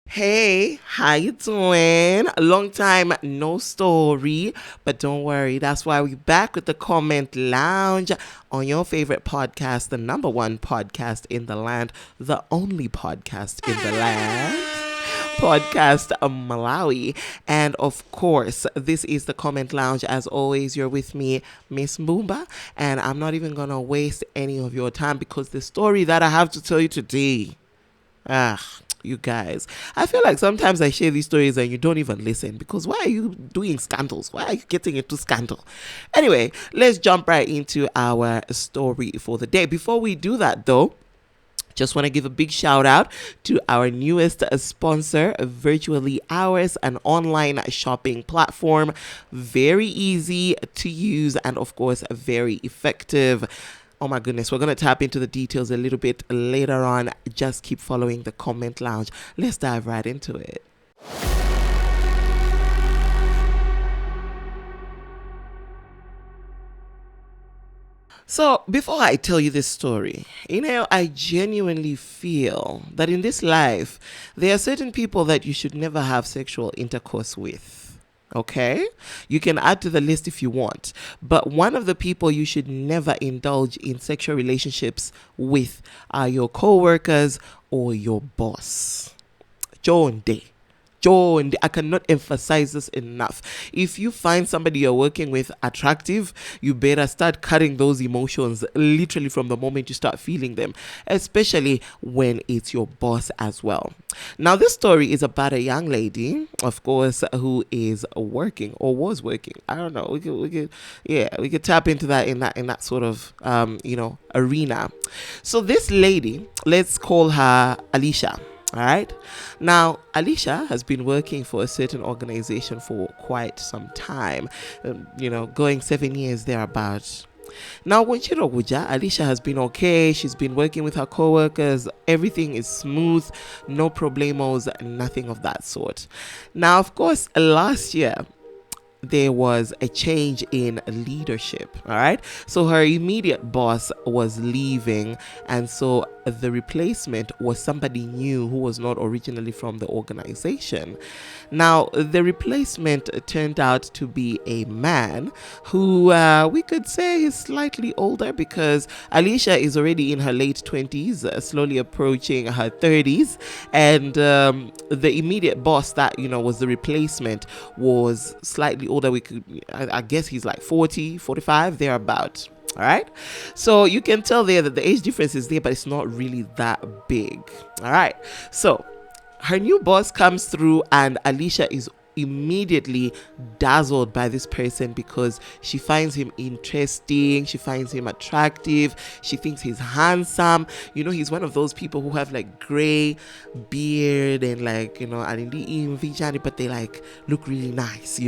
Hey, how you doing? A long time no story, but don't worry, that's why we're back with the comment lounge on your favorite podcast, the number one podcast in the land, the only podcast in the land. Podcast Malawi. And of course, this is the comment lounge. As always, you're with me, Miss Mbumba, and I'm not even gonna waste any of your time because the story that I have to tell you today, you guys, I feel like sometimes I share these stories and you don't even listen because why are you doing scandals? Why are you getting into scandal? Anyway, let's jump right into our story for the day. Before we do that though, just want to give a big shout out to our newest sponsor, Virtually Ours, an online shopping platform. Very easy to use and, of course, very effective. Oh my goodness, we're going to tap into the details a little bit later on. Just keep following the comment lounge. Let's dive right into it. So, before I tell you this story, I genuinely feel that in this life, there are certain people that you should never have sexual intercourse with. Okay? You can add to the list if you want. But one of the people you should never indulge in sexual relationships with are your co-workers or your boss. John Day. John, I cannot emphasize this enough. If you find somebody you're working with attractive, you better start cutting those emotions literally from the moment you start feeling them, especially when it's your boss as well. Now, this story is about a young lady, of course, who is working or was working. I don't know. We could tap into that in that sort of arena. So this lady, let's call her Alicia. All right. Now, Alicia has been working for a certain organization for quite some time, going 7 years thereabouts. Now, when Alicia has been okay. She's been working with her co-workers. Everything is smooth, no problemos, nothing of that sort. Now, of course, last year, there was a change in leadership. All right. So her immediate boss was leaving. And so the replacement was somebody new who was not originally from the organization. Now, the replacement turned out to be a man who we could say is slightly older because Alicia is already in her late 20s, slowly approaching her 30s. And the immediate boss that, was the replacement was slightly older. I guess he's like 40, 45, thereabout. All right. So you can tell there that the age difference is there, but it's not really that big. All right. So her new boss comes through and Alicia is immediately dazzled by this person because she finds him interesting, she finds him attractive, she thinks he's handsome. He's one of those people who have like gray beard and but they like look really nice.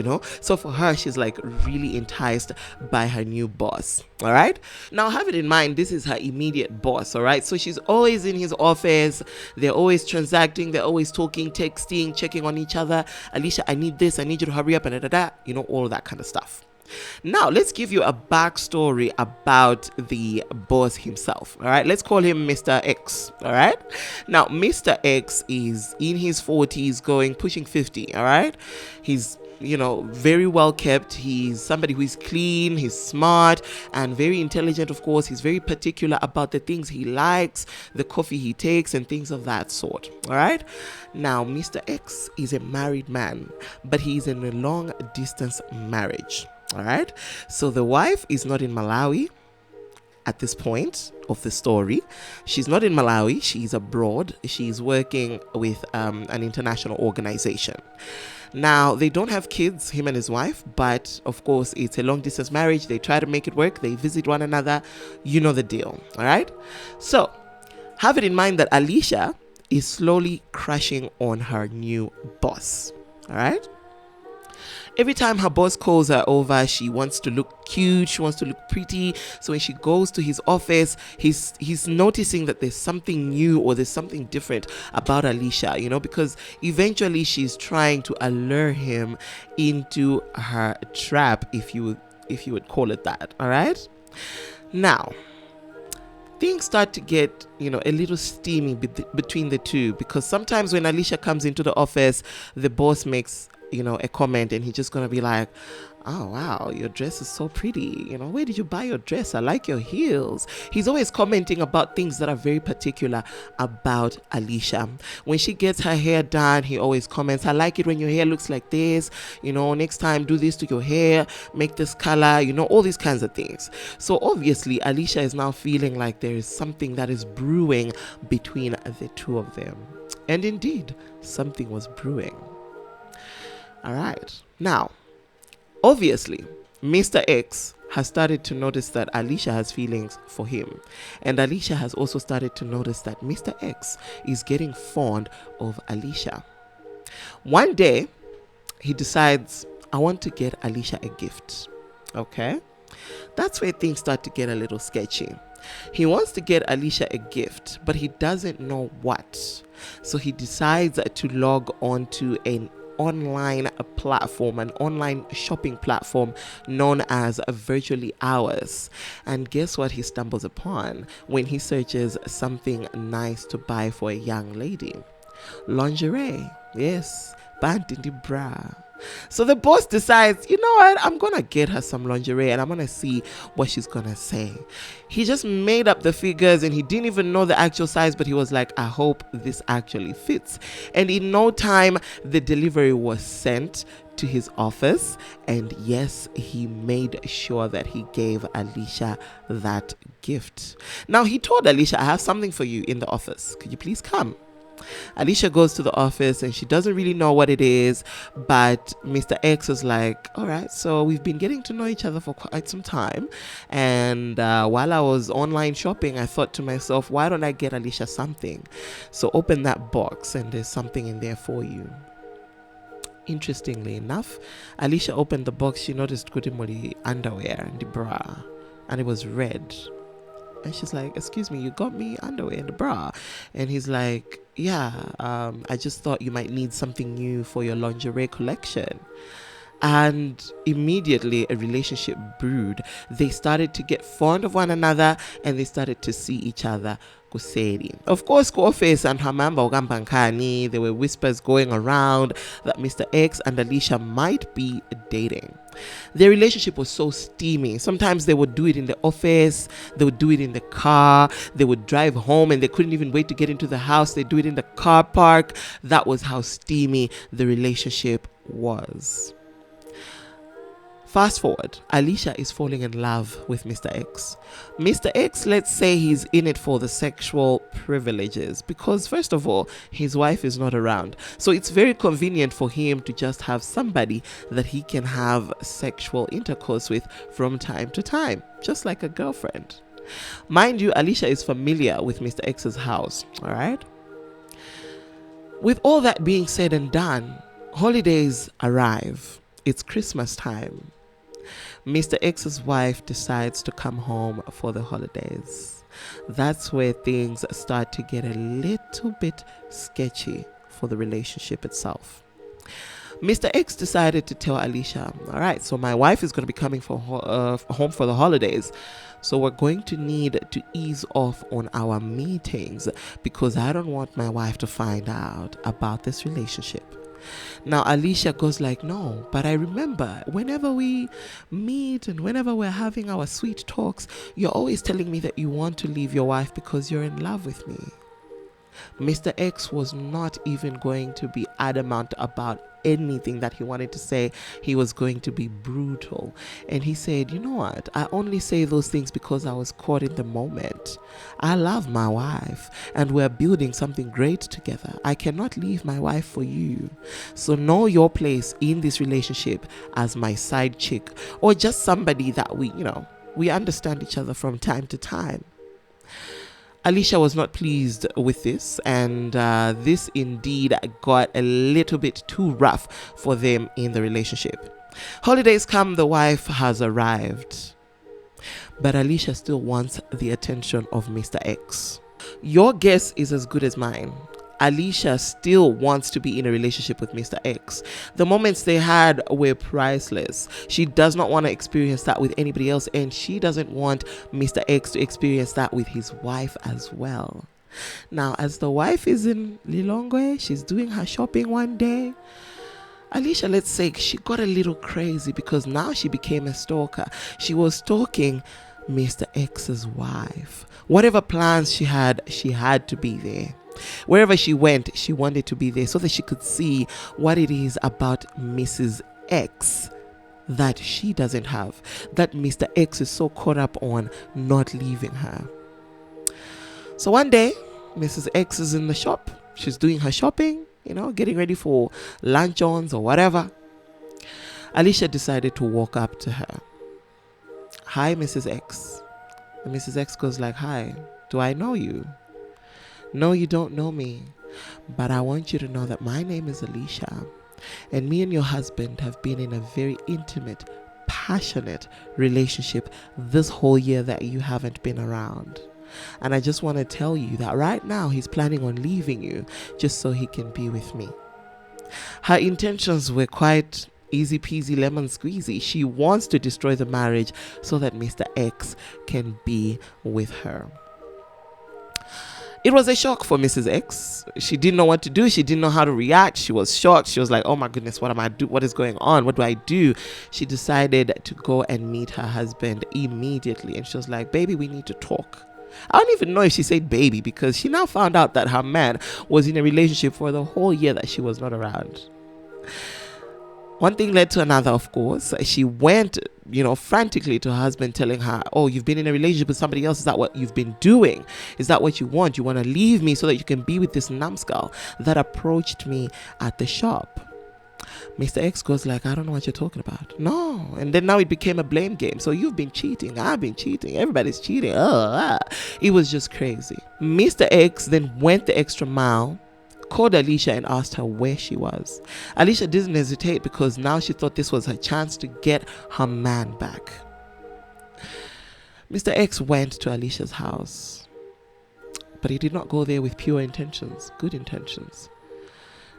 So for her, she's like really enticed by her new boss. All right. Now have it in mind, this is her immediate boss. All right. So she's always in his office. They're always transacting. They're always talking, texting, checking on each other. Alicia, I need this. I need you to hurry up and all that kind of stuff. Now, let's give you a backstory about the boss himself. All right. Let's call him Mr. X. All right. Now, Mr. X is in his 40s, pushing 50. All right. He's very well kept. He's somebody who is clean, he's smart and very intelligent. Of course, he's very particular about the things he likes, the coffee he takes and things of that sort. All right. Now, Mr. X is a married man, but he's in a long distance marriage. All right. So the wife is not in Malawi at this point of the story. She's not in Malawi. She's abroad. She's working with an international organization. Now, they don't have kids, him and his wife, but of course, it's a long distance marriage. They try to make it work. They visit one another. You know the deal. All right. So have it in mind that Alicia is slowly crushing on her new boss. All right. Every time her boss calls her over, she wants to look cute, she wants to look pretty. So when she goes to his office, he's noticing that there's something new or there's something different about Alicia, because eventually she's trying to allure him into her trap, if you would call it that. All right. Now, things start to get, a little steamy between the two, because sometimes when Alicia comes into the office, the boss makes, a comment, and he's just going to be like, oh, wow, your dress is so pretty. Where did you buy your dress? I like your heels. He's always commenting about things that are very particular about Alicia. When she gets her hair done, he always comments, I like it when your hair looks like this. Next time do this to your hair, make this color, all these kinds of things. So obviously, Alicia is now feeling like there is something that is brewing between the two of them. And indeed, something was brewing. All right. Now, obviously, Mr. X has started to notice that Alicia has feelings for him. And Alicia has also started to notice that Mr. X is getting fond of Alicia. One day, he decides, I want to get Alicia a gift. Okay? That's where things start to get a little sketchy. He wants to get Alicia a gift, but he doesn't know what. So he decides to log on to an online shopping platform known as Virtually Ours. And guess what he stumbles upon when he searches something nice to buy for a young lady? Lingerie. Yes, bandindi bra. So the boss decides, you know what, I'm gonna get her some lingerie and I'm gonna see what she's gonna say. He just made up the figures and he didn't even know the actual size, but he was like, I hope this actually fits. And in no time, the delivery was sent to his office, and yes, he made sure that he gave Alicia that gift. Now he told Alicia, I have something for you in the office. Could you please come? Alicia goes to the office and she doesn't really know what it is, but Mr. X is like, all right, so we've been getting to know each other for quite some time, and while I was online shopping, I thought to myself, why don't I get Alicia something? So open that box and there's something in there for you. Interestingly enough, Alicia opened the box. She noticed Kudimoli underwear and the bra, and it was red. And she's like, excuse me, you got me underwear and a bra? And he's like, yeah, I just thought you might need something new for your lingerie collection. And immediately a relationship brewed. They started to get fond of one another and they started to see each other. Of course, Koface and Hamamba Ogambankani, there were whispers going around that Mr. X and Alicia might be dating. Their relationship was so steamy. Sometimes they would do it in the office, they would do it in the car, they would drive home and they couldn't even wait to get into the house. They'd do it in the car park. That was how steamy the relationship was. Fast forward, Alicia is falling in love with Mr. X. Mr. X, let's say he's in it for the sexual privileges because, first of all, his wife is not around. So it's very convenient for him to just have somebody that he can have sexual intercourse with from time to time, just like a girlfriend. Mind you, Alicia is familiar with Mr. X's house, all right? With all that being said and done, holidays arrive. It's Christmas time. Mr. X's wife decides to come home for the holidays. That's where things start to get a little bit sketchy for the relationship itself. Mr. X decided to tell Alicia, all right, so my wife is going to be coming home for the holidays. So we're going to need to ease off on our meetings because I don't want my wife to find out about this relationship. Now Alicia goes like, no, but I remember whenever we meet and whenever we're having our sweet talks, you're always telling me that you want to leave your wife because you're in love with me. Mr. X was not even going to be adamant about anything that he wanted to say. He was going to be brutal. And he said, you know what? I only say those things because I was caught in the moment. I love my wife and we're building something great together. I cannot leave my wife for you. So know your place in this relationship as my side chick or just somebody that we understand each other from time to time. Alicia was not pleased with this, and this indeed got a little bit too rough for them in the relationship. Holidays come, the wife has arrived, but Alicia still wants the attention of Mr. X. Your guess is as good as mine. Alicia still wants to be in a relationship with Mr. X. The moments they had were priceless. She does not want to experience that with anybody else, and she doesn't want Mr. X to experience that with his wife as well. Now, as the wife is in Lilongwe, she's doing her shopping one day. Alicia, let's say, she got a little crazy because now she became a stalker. She was stalking Mr. X's wife. Whatever plans she had to be there. Wherever she went, she wanted to be there so that she could see what it is about Mrs. X that she doesn't have, that Mr. X is so caught up on not leaving her. So one day, Mrs. X is in the shop. She's doing her shopping, getting ready for luncheons or whatever. Alicia decided to walk up to her. Hi, Mrs. X. And Mrs. X goes like, hi, do I know you? No, you don't know me, but I want you to know that my name is Alicia, and me and your husband have been in a very intimate, passionate relationship this whole year that you haven't been around. And I just want to tell you that right now he's planning on leaving you just so he can be with me. Her intentions were quite easy peasy lemon squeezy. She wants to destroy the marriage so that Mr. X can be with her. It was a shock for Mrs. X. She didn't know what to do. She didn't know how to react. She was shocked. She was like, oh my goodness, what am I do? What is going on? What do I do? She decided to go and meet her husband immediately. And she was like, baby, we need to talk. I don't even know if she said baby, because she now found out that her man was in a relationship for the whole year that she was not around. One thing led to another, of course. She went, frantically to her husband, telling her, oh, you've been in a relationship with somebody else. Is that what you've been doing? Is that what you want? You want to leave me so that you can be with this numbskull that approached me at the shop? Mr. X goes like, I don't know what you're talking about. No. And then now it became a blame game. So you've been cheating. I've been cheating. Everybody's cheating. It was just crazy. Mr. X then went the extra mile, called Alicia and asked her where she was. Alicia didn't hesitate because now she thought this was her chance to get her man back. Mr. X went to Alicia's house, but he did not go there with pure intentions, good intentions.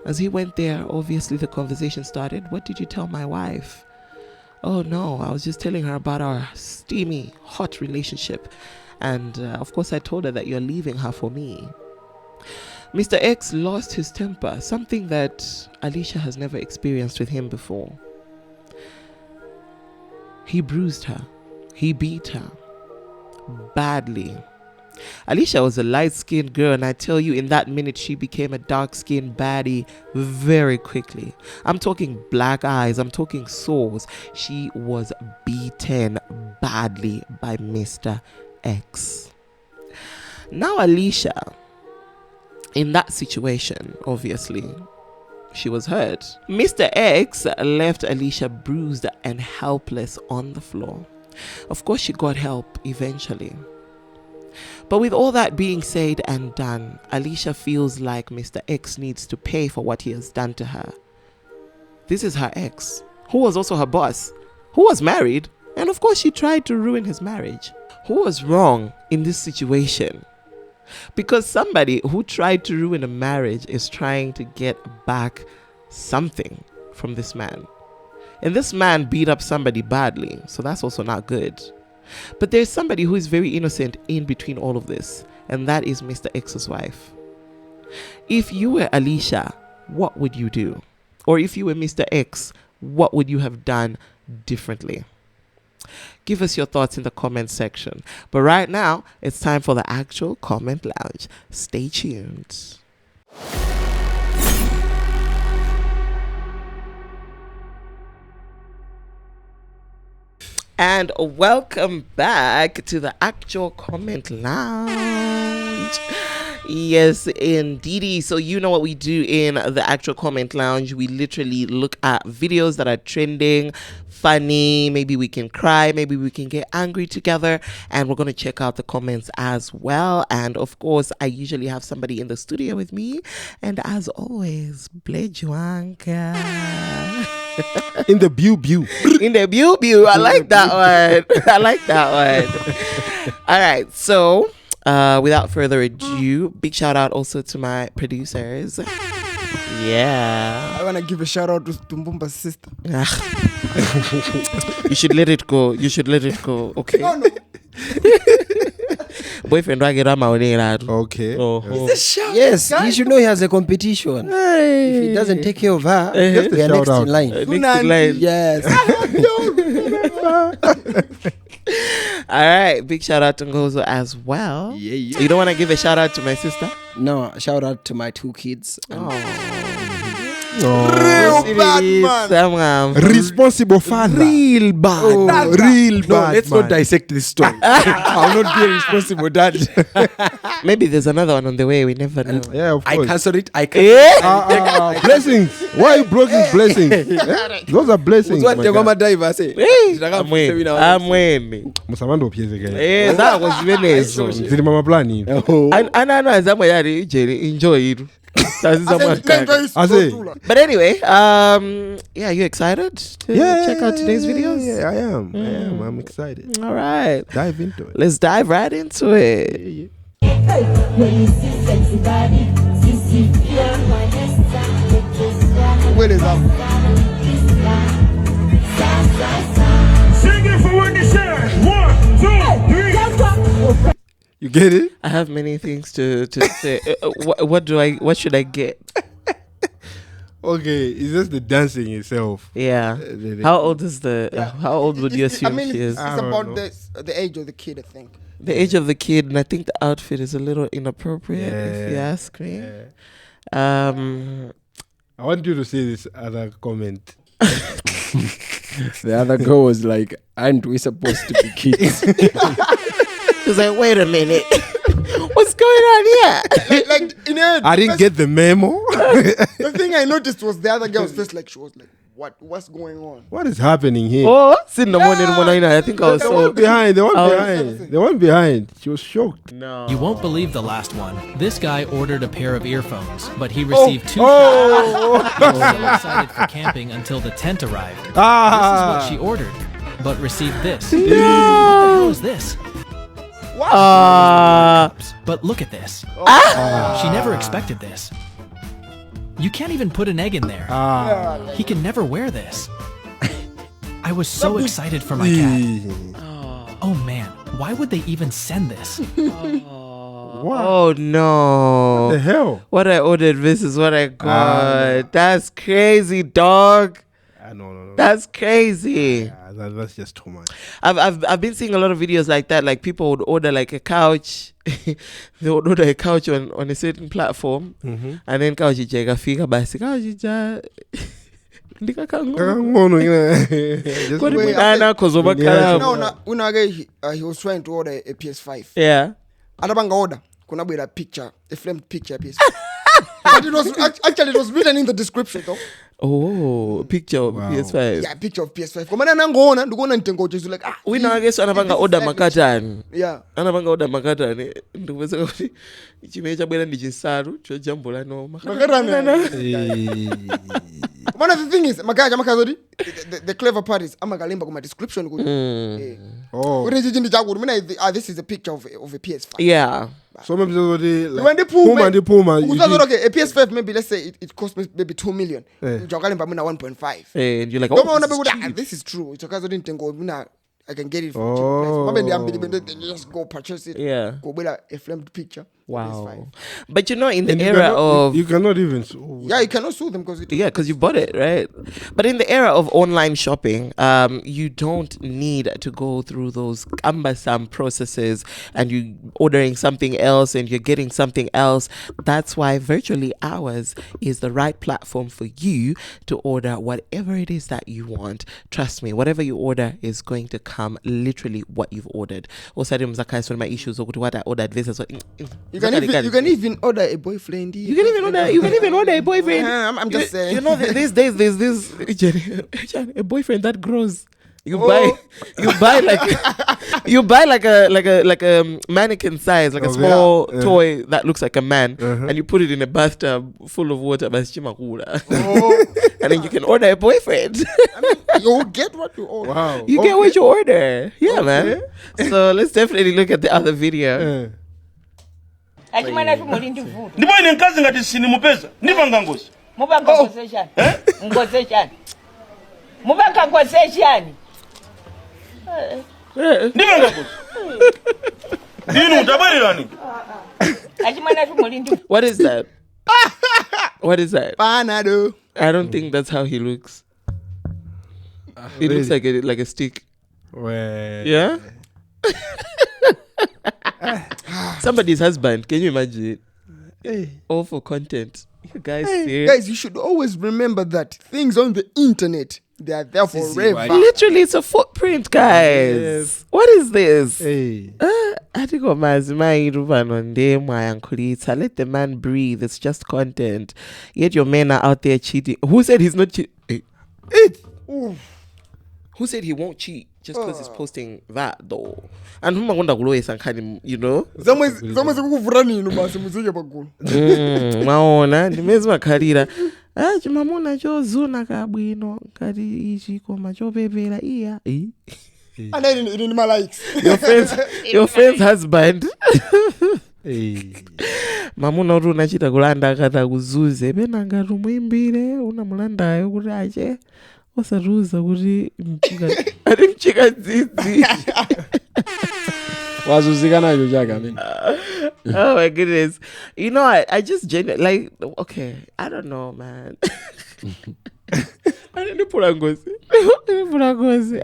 As he went there, obviously the conversation started. What did you tell my wife? Oh no, I was just telling her about our steamy, hot relationship. And of course I told her that you're leaving her for me. Mr. X lost his temper, something that Alicia has never experienced with him before. He bruised her. He beat her badly. Alicia was a light-skinned girl, and I tell you, in that minute, she became a dark-skinned baddie very quickly. I'm talking black eyes. I'm talking sores. She was beaten badly by Mr. X. Now, Alicia, in that situation, obviously, she was hurt. Mr. X left Alicia bruised and helpless on the floor. Of course, she got help eventually. But with all that being said and done, Alicia feels like Mr. X needs to pay for what he has done to her. This is her ex, who was also her boss, who was married, and of course she tried to ruin his marriage. Who was wrong in this situation? Because somebody who tried to ruin a marriage is trying to get back something from this man. And this man beat up somebody badly, so that's also not good. But there's somebody who is very innocent in between all of this, and that is Mr. X's wife. If you were Alicia, what would you do? Or if you were Mr. X, what would you have done differently? Give us your thoughts in the comment section. But right now, it's time for the actual comment lounge. Stay tuned. And welcome back to the actual comment lounge. Yes, indeedy. So you know what we do in the actual comment lounge. We literally look at videos that are trending, funny, maybe we can cry, maybe we can get angry together, and we're going to check out the comments as well. And of course, I usually have somebody in the studio with me, and as always, Blage. In the bew. In the bew. I like that one. I like that one. All right. So without further ado, big shout out also to my producers. Yeah. I want to give a shout out to Mbumba's sister. You should let it go. Okay. No. Boyfriend wage rama. Okay. It's a shout. Yes, he should know he has a competition. If he doesn't take care of her, we are next in line. Next in line. Yes. All right, big shout out to Ngozo as well. Yeah. You don't want to give a shout out to my sister? No, shout out to my 2 kids. Real bad man. Responsible father. Real bad. Real No, bad. let's not dissect this story. I'll not be a responsible dad. Maybe there's another one on the way. We never know. Yeah, of I course. cancel it. Blessings. Why are you blocking blessings? Those are blessings. What my the guy. mama dive say? I'm winning. Musamando upiezeke. That was Venezo. Zili mama plani. And zama yari enjoy it. I say. But anyway, yeah, you excited to check out today's videos? Yeah, I am. I'm excited. All right. Dive into it. Let's dive right into it. What is up? Sing it for when you say 1, 2, 3. You get it? I have many things to say. What should I get? Okay, it's just the dancing itself. Yeah. How old is how old would you assume I mean, she is? it's I don't about know. the age of the kid, I think. The age of the kid, and I think the outfit is a little inappropriate, if you ask me. Yeah. I want you to say this other comment. The other girl was like, aren't we supposed to be kids? She's like, wait a minute. What's going on here? like in her I didn't get the memo. The thing I noticed was the other girl's face, like she was like, what's going on? What is happening here? Oh, in the morning, I think I was The one behind. The one behind. She was shocked. No. You won't believe the last one. This guy ordered a pair of earphones, but he received 2 shots. He was so excited for camping until the tent arrived. This is what she ordered, but received this. What the hell is this? But look at this. She never expected this. You can't even put an egg in there. He can never wear this. I was so excited for my cat. Oh man, why would they even send this? Oh no. What the hell? What I ordered versus what I got. That's crazy, dog. No. That's crazy. Yeah, that's just too much. I've been seeing a lot of videos like that. Like people would order like a couch. They would order a couch on a certain platform, and then couch ijega fika basi couch ija. He was trying to order a PS5. Yeah. Anabanga order. Kuna a picture, a framed picture PS5. But it was written in the description though. Oh, picture of PS5. Yeah, picture of PS5. Komana nangoona ndikuona ntengo jesu like We know I guess anabanga order makatani. Yeah. Anabanga order makatani. Ndikuweza kuti chimene chabwera ndi chinsalu chojambula no Makatani. One of the thing is makazodi the clever part is amagalimba kuma description kuti. This is a picture of a PS5. Yeah. So maybe When they Puma. okay, a PS5 maybe let's say it costs maybe 2 million. Jagalimba mina 1.5. And you're like, this is true. It's okay, I can get it for cheap price. Just go purchase it. Yeah. Go buy a framed picture. Wow. PS5. But in the era of... You cannot even sue. Yeah, you cannot sue them because you bought it, right? But in the era of online shopping, you don't need to go through those cumbersome processes and you ordering something else and you're getting something else. That's why Virtually Ours is the right platform for you to order whatever it is that you want. Trust me, whatever you order is going to come literally what you've ordered. Also, one of my issues what I ordered versus what... You can even order a boyfriend. You can even order a boyfriend. I'm just saying. These days there's this a boyfriend that grows. You buy like a mannequin size, like a small toy that looks like a man, and you put it in a bathtub full of water, and then you can order a boyfriend. You get what you order. Wow. You get what you order. Yeah, man. So let's definitely look at the other video. Achimwana tumuli ndivuta. Ndipo ine nkazi ngati sinimupeza. Ndipanga ngozi. Mubanga ngozi chani? Ngozi chani? Mubanga ngozi chani? Ndipanga ngozi. Dinu utabwererani. Achimwana tumuli ndivuta. What is that? What is that? Panado. I don't think that's how he looks. It looks like a stick. Well, Yeah? Somebody's husband. Can you imagine it? All for content. You guys serious? Guys, you should always remember that things on the internet, they are there forever. Literally, it's a footprint, guys. Yes. What is this? hey. Let the man breathe. It's just content. Yet your men are out there cheating. Who said he's not cheating? Who said he won't cheat just because he's posting that though? And who wonder you know? Zamwe kukuvura nini basi muzike pagulu. Maona ndimezwa khalira. Chimamuna chozuna kabwino ngati ichi koma chopepera iya. And then in my likes. Your friend's husband. Hey. Mamuna uri unachita kulanda akata kuzuze pena ngati umuimbire unamulandayo kuti ache osaruza kuti ari mchika dzidzi. Wazuzika nacho chaka mimi. Oh my goodness. You know, I just genuinely, like, okay, I don't know, man. I didn't put on Ngozi.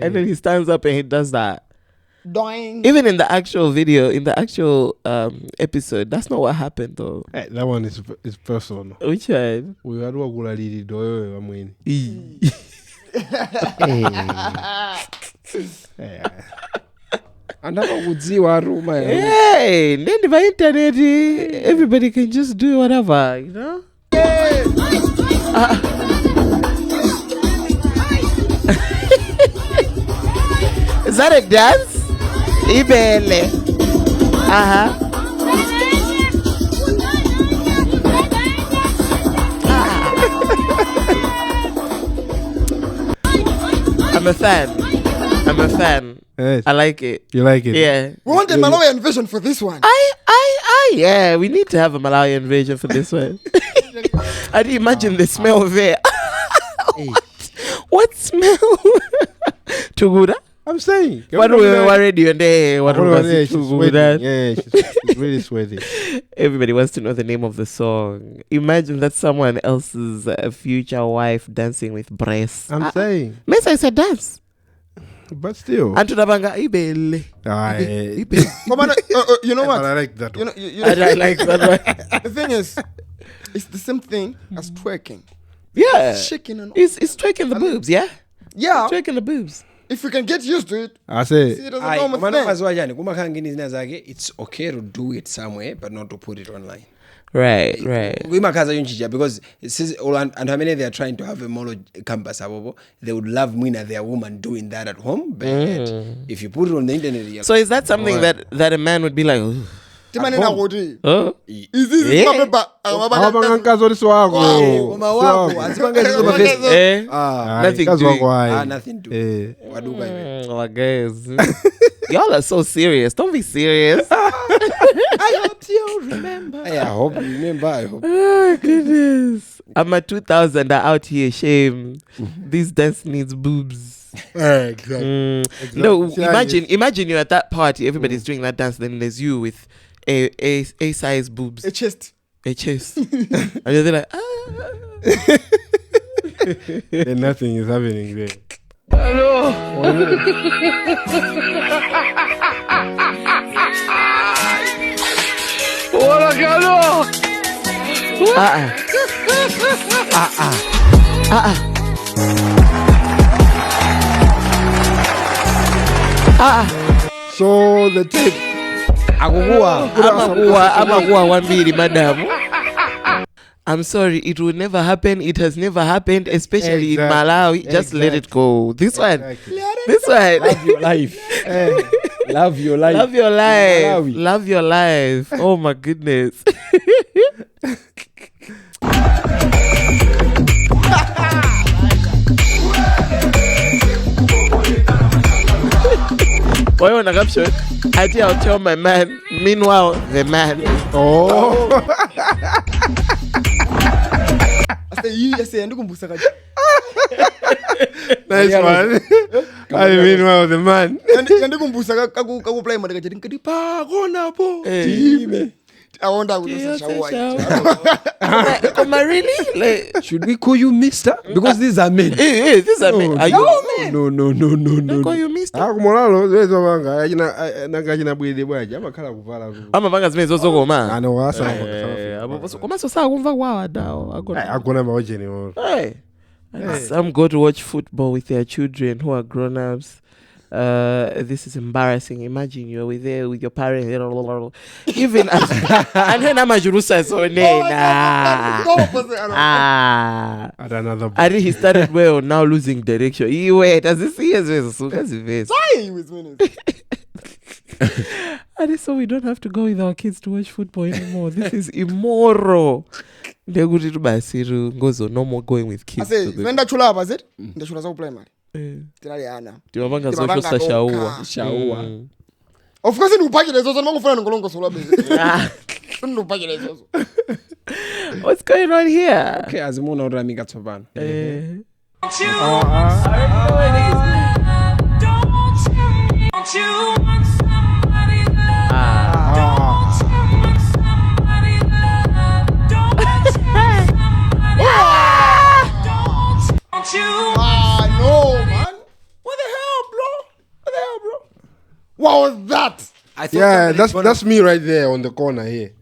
And then he stands up and he does that. Doing. Even in the actual video, in the actual episode, that's not what happened though. Hey, that one is personal. Which one? We had to go to the wamweni. Andava kudziwa ruma. Hey, then by internet, everybody can just do whatever, you know? Is that a dance? Ibele. I'm a fan. Yes. I like it. You like it? Yeah. We want a Malawian version for this one. Yeah, we need to have a Malawian version for this one. I do imagine the smell there. What smell? Tugura? I'm saying. What we were already on there. What was she's sweating. Yeah, she's really sweating. Everybody wants to know the name of the song. Imagine that someone else's future wife dancing with breasts. I'm saying. Mesa is a dance. But still. And to the banga ibele. You know what? I like that one. I like that one. The thing is, it's the same thing as twerking. Yeah. Shaking and all. It's twerking the boobs, yeah? Yeah. Twerking the boobs. If we can get used to it, I say. see it as a normal thing. It's okay to do it somewhere, but not to put it online. Right. Because it says and how many they are trying to have a molo campus, they would love their woman doing that at home. But if you put it on the internet, So is that something that a man would be like, oh? Is this Nothing doing. Oh, guys. Y'all are so serious. Don't be serious. I hope you remember. I hope you remember. I hope. Oh, goodness. I'm a 2000 out here. Shame. This dance needs boobs. Exactly. No, imagine you're at that party. Everybody's doing that dance. Then there's you with a size boobs. a chest. And you're like, And nothing is happening there. So the tape. Amakuwa wambiri madam. I'm sorry, it will never happen. It has never happened, especially in Malawi. Just let it go. This one. This one. Love your life. Love your life. Love your life. Malawi. Love your life. Oh my goodness. Why on a caption? I think I'll tell my man. Meanwhile, the man. Oh. I say ndikumbusa kaje. Nice one. I mean, well, the man. Ndikumbusa kaku play mode kaje ndikati pa kona po. Time. I wonder what this show. Am I really? Like, Should we call you Mista? Because these are men. hey, these are men. Are you men? No. They call you Mista. Akumolalo zezo banga nakachina bwide bwaje amakhala kuvala ku. Amavanga zimene zozokoma. Ano wasa. Koma sosa kumva kwawa dawo. Agona maojeni wo. Hey. Some go to watch football with their children who are grown-ups. This is embarrassing. Imagine you're there with your parents. Even and then Amajurusa is on Another. I think he started well, now losing direction. He wait as he sees this. And so we don't have to go with our kids to watch football anymore. This is immoral. They're going to buy Siru Ngozo. No more going with kids. I say, when that chula was it? The chula so primary. Tinaliana. Timavanga social shaua. Of course, you pack it as also no friend Golongo Sola. No pack it as also. What's going on here? Okay, as moon or Rami Gatsoban. No, man. What the hell, bro? What was that? Yeah, that's me right there on the corner here.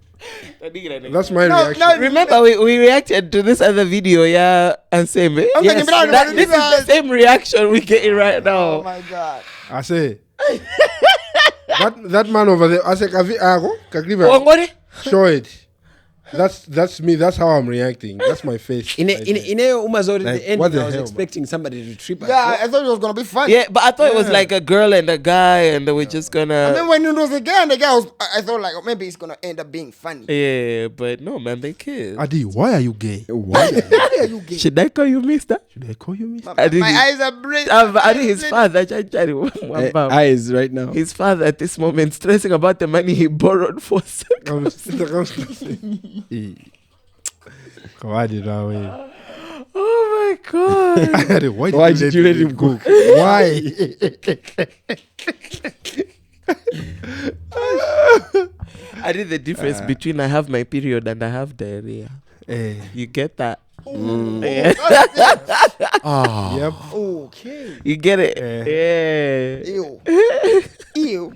That's my reaction. No, Remember, we reacted to this other video, yeah, and same. Yes, this is the same reaction we getting right now. Oh my God. I say that man over there. I say Kakriva, show it. That's me. That's how I'm reacting. That's my face. In a Umazori, Like, the end, what the I was hell, expecting somebody to trip. Yeah, I thought it was gonna be fun. Yeah, but I thought it was like a girl and a guy, and they were just gonna. And then when it was a guy and the guy was, I thought like maybe it's gonna end up being funny. Yeah, but no, man, they kissed. Adi, why are you gay? Why are you gay? Should I call you Mista? Should I call you Mr.? My eyes are bright. I think his father, Eyes right now. his father at this moment stressing about the money he borrowed for sex. Why did I? Oh my God. Why did you let him go? Why? I did the difference between I have my period and I have diarrhea. You get that? Yep. Okay. You get it? Yeah. Ew.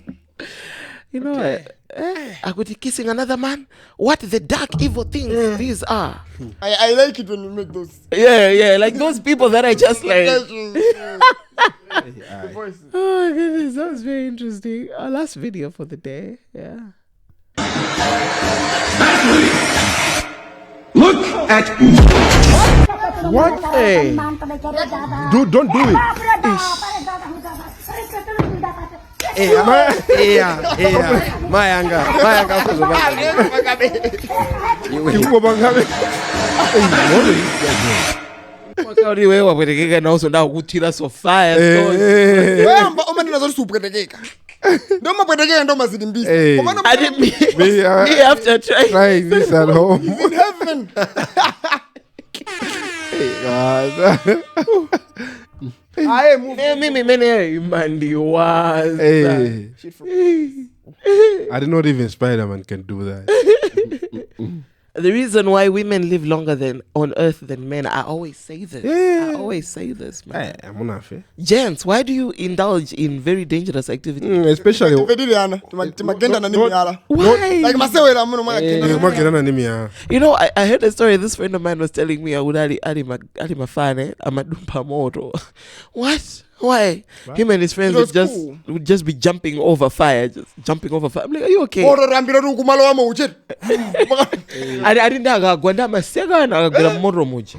You know what? I could be kissing another man. What the dark evil things these are? I like it when you make those. Yeah, like those people that I just like. The voices. Oh my goodness, that was very interesting. Our last video for the day. Yeah. Look at What? Hey. Don't do it. Mayanga. Kikuko bangabe. Wakauri wewe wapelekeka na uso ndao kutira so fire. Wewe uma ndinazo supwetekeka. Ndo mapwetekeka ndo mazidi mbisi. Hey. I didn't mean Me after trying. trying this at home. He's in heaven. I move. Mimi imandi was. Hey. I did not even Spider-Man can do that. The reason why women live longer than on earth than men, I always say this. Yeah. I always say this, man. Hey, I'm not fair. Gents, why do you indulge in very dangerous activities? Especially. Vediliana. Timagenda na nimi ala. Why? Like masewera muno mwa kenda. You know, I heard a story. This friend of mine was telling me, I would ali mafane, amadumpa moto. What? Why? Him and his friends would just be jumping over fire. I'm like, are you okay? Oro rambira tu kumalo wa mauche. I didn't know gwanda masega na gwanda moro muji.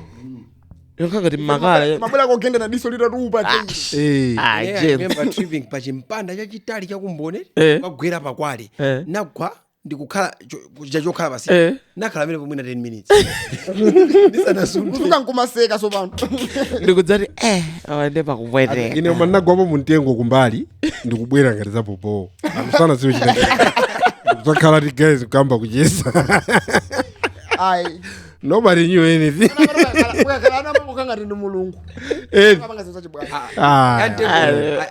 Yokanga timagala. Mabula ko genda na disolida rupa. Hey. I remember tripping pachimpanda chachitali chakumbone kwagwera pakwale nagwa ndikukhala chokhala basi nakhala mene pomwe na 10 minutes kusuka nkumaseka so pano ndikudzati awande pakubwereka ine uma ndinagwamo muntengo kumbali ndikubwera ngati za popo akusana siwe chita kudzakhala ti guys kukamba kuchesa ayi nobody knew anything ukakalana mukangati ndi mulungu apangazenza chibwana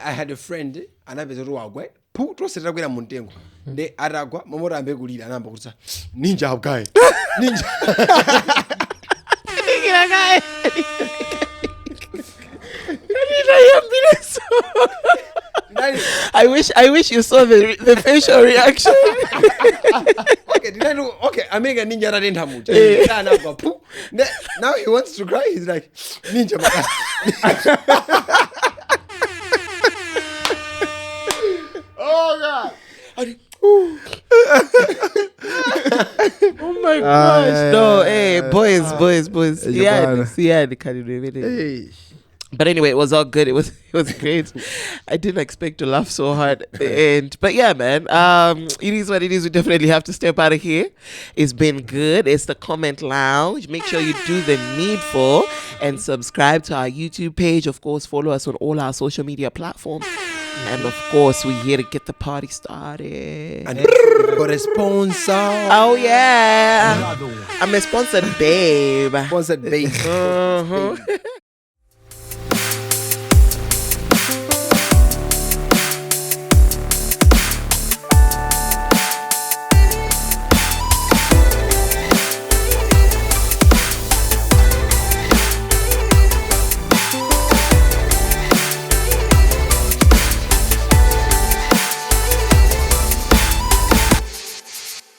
I had a friend anapeza kuti wagwa toseta kwera muntengo nde atagwa momota ambe kulira anamba kutsa ninja guy ninja I wish you saw the facial reaction. Okay, I make a ninja that didn't have much. Now he wants to cry. He's like, ninja. oh god Oh my gosh. No, hey, boys. Yeah, the Cardinal. hey. But anyway, it was all good. It was great. I didn't expect to laugh so hard at the end. But yeah, man, it is what it is. We definitely have to step out of here. It's been good. It's the Comment Lounge. Make sure you do the needful and subscribe to our YouTube page. Of course, follow us on all our social media platforms. And of course, we're here to get the party started. And got a sponsor. Oh yeah, I'm a sponsored babe. Sponsored babe.